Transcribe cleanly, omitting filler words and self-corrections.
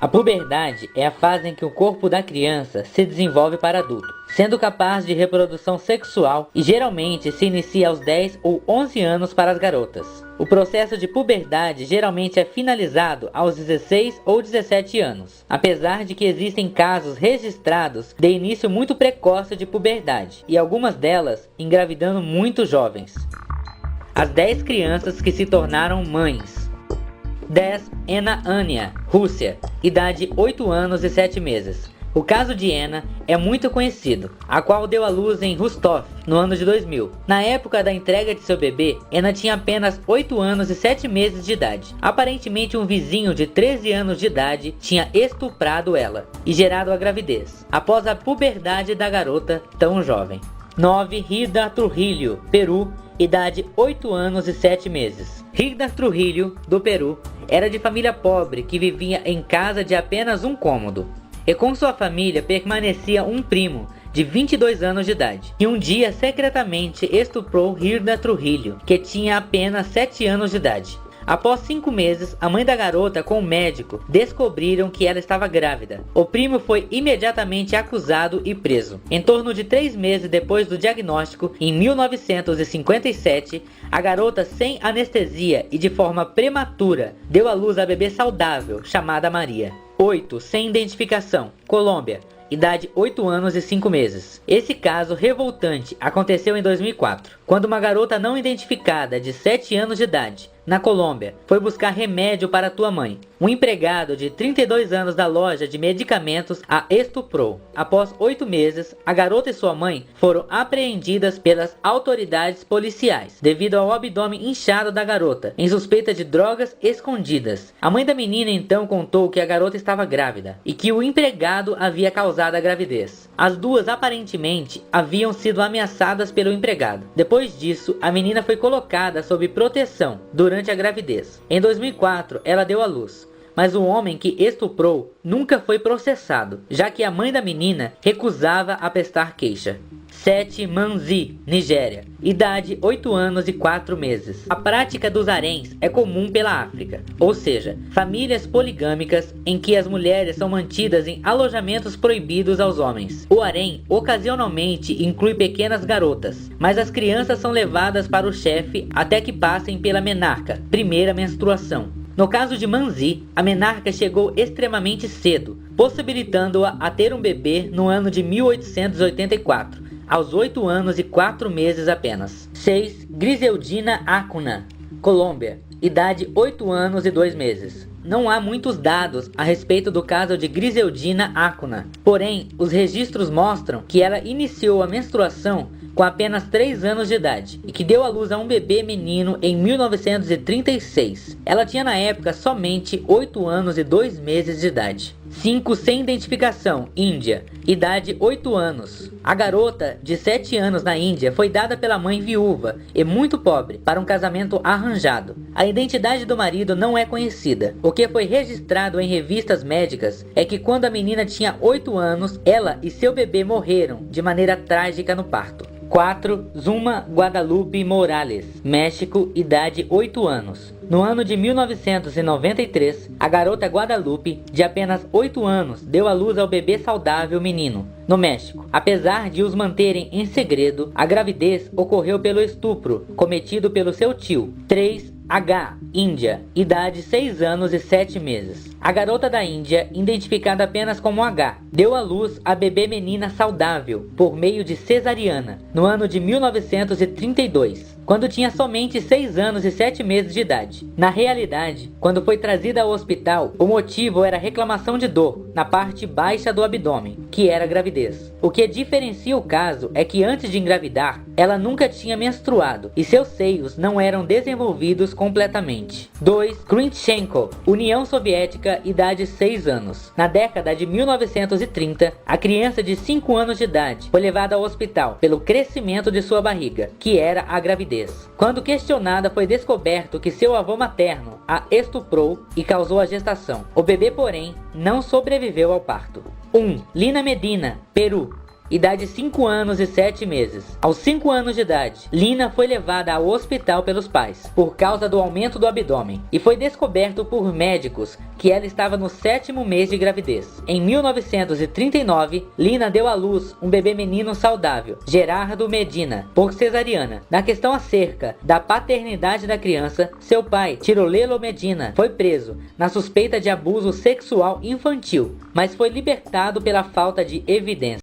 A puberdade é a fase em que o corpo da criança se desenvolve para adulto, sendo capaz de reprodução sexual e geralmente se inicia aos 10 ou 11 anos para as garotas. O processo de puberdade geralmente é finalizado aos 16 ou 17 anos, apesar de que existem casos registrados de início muito precoce de puberdade, e algumas delas engravidando muito jovens. As 10 crianças que se tornaram mães. 10. Ena Ania, Rússia, idade 8 anos e 7 meses. O caso de Ena é muito conhecido, a qual deu à luz em Rostov, no ano de 2000. Na época da entrega de seu bebê, Ena tinha apenas 8 anos e 7 meses de idade. Aparentemente um vizinho de 13 anos de idade tinha estuprado ela e gerado a gravidez, após a puberdade da garota tão jovem. 9. Rida Trujillo, Peru, idade 8 anos e 7 meses. Rida Trujillo, do Peru, era de família pobre que vivia em casa de apenas um cômodo. E com sua família permanecia um primo de 22 anos de idade, que um dia secretamente estuprou Rida Trujillo, que tinha apenas 7 anos de idade. Após 5 meses, a mãe da garota com o médico descobriram que ela estava grávida. O primo foi imediatamente acusado e preso. Em torno de 3 meses depois do diagnóstico, em 1957, a garota sem anestesia e de forma prematura deu à luz a bebê saudável, chamada Maria. 8. Sem identificação, Colômbia. Idade 8 anos e 5 meses. Esse caso revoltante aconteceu em 2004, quando uma garota não identificada de 7 anos de idade, na Colômbia, foi buscar remédio para tua mãe. Um empregado de 32 anos da loja de medicamentos a estuprou. Após 8 meses, a garota e sua mãe foram apreendidas pelas autoridades policiais, devido ao abdômen inchado da garota, em suspeita de drogas escondidas. A mãe da menina então contou que a garota estava grávida, e que o empregado havia causado a gravidez. As duas aparentemente haviam sido ameaçadas pelo empregado. Depois disso, a menina foi colocada sob proteção durante a gravidez. Em 2004, ela deu à luz, mas o homem que estuprou nunca foi processado, já que a mãe da menina recusava a prestar queixa. 7. Manzi, Nigéria. Idade 8 anos e 4 meses. A prática dos haréns é comum pela África, ou seja, famílias poligâmicas em que as mulheres são mantidas em alojamentos proibidos aos homens. O harém ocasionalmente inclui pequenas garotas, mas as crianças são levadas para o chefe até que passem pela menarca, primeira menstruação. No caso de Manzi, a menarca chegou extremamente cedo, possibilitando-a a ter um bebê no ano de 1884, aos 8 anos e 4 meses apenas. 6. Griseldina Acuna, Colômbia, idade 8 anos e 2 meses. Não há muitos dados a respeito do caso de Griseldina Acuna, porém, os registros mostram que ela iniciou a menstruação com apenas 3 anos de idade e que deu à luz a um bebê menino em 1936. Ela tinha na época somente 8 anos e 2 meses de idade. 5. Sem identificação, Índia, idade 8 anos. A garota, de 7 anos na Índia, foi dada pela mãe viúva e muito pobre para um casamento arranjado. A identidade do marido não é conhecida. O que foi registrado em revistas médicas é que quando a menina tinha 8 anos, ela e seu bebê morreram de maneira trágica no parto. 4. Zuma Guadalupe Morales, México, idade 8 anos. No ano de 1993, a garota Guadalupe, de apenas 8 anos, deu à luz ao bebê saudável menino, no México. Apesar de os manterem em segredo, a gravidez ocorreu pelo estupro cometido pelo seu tio. 3. H, Índia, idade 6 anos e 7 meses. A garota da Índia, identificada apenas como H, deu à luz a bebê menina saudável por meio de cesariana no ano de 1932, quando tinha somente 6 anos e 7 meses de idade. Na realidade, quando foi trazida ao hospital, o motivo era reclamação de dor na parte baixa do abdômen, que era gravidez. O que diferencia o caso é que antes de engravidar, ela nunca tinha menstruado e seus seios não eram desenvolvidos completamente. 2. Krintchenko, União Soviética, idade 6 anos. Na década de 1930, a criança de 5 anos de idade foi levada ao hospital pelo crescimento de sua barriga, que era a gravidez. Quando questionada, foi descoberto que seu avô materno a estuprou e causou a gestação. O bebê, porém, não sobreviveu ao parto. 1. Lina Medina, Peru, idade 5 anos e 7 meses. Aos 5 anos de idade, Lina foi levada ao hospital pelos pais, por causa do aumento do abdômen, e foi descoberto por médicos que ela estava no 7º mês de gravidez. Em 1939, Lina deu à luz um bebê menino saudável, Gerardo Medina, por cesariana. Na questão acerca da paternidade da criança, seu pai, Tirolelo Medina, foi preso na suspeita de abuso sexual infantil, mas foi libertado pela falta de evidência.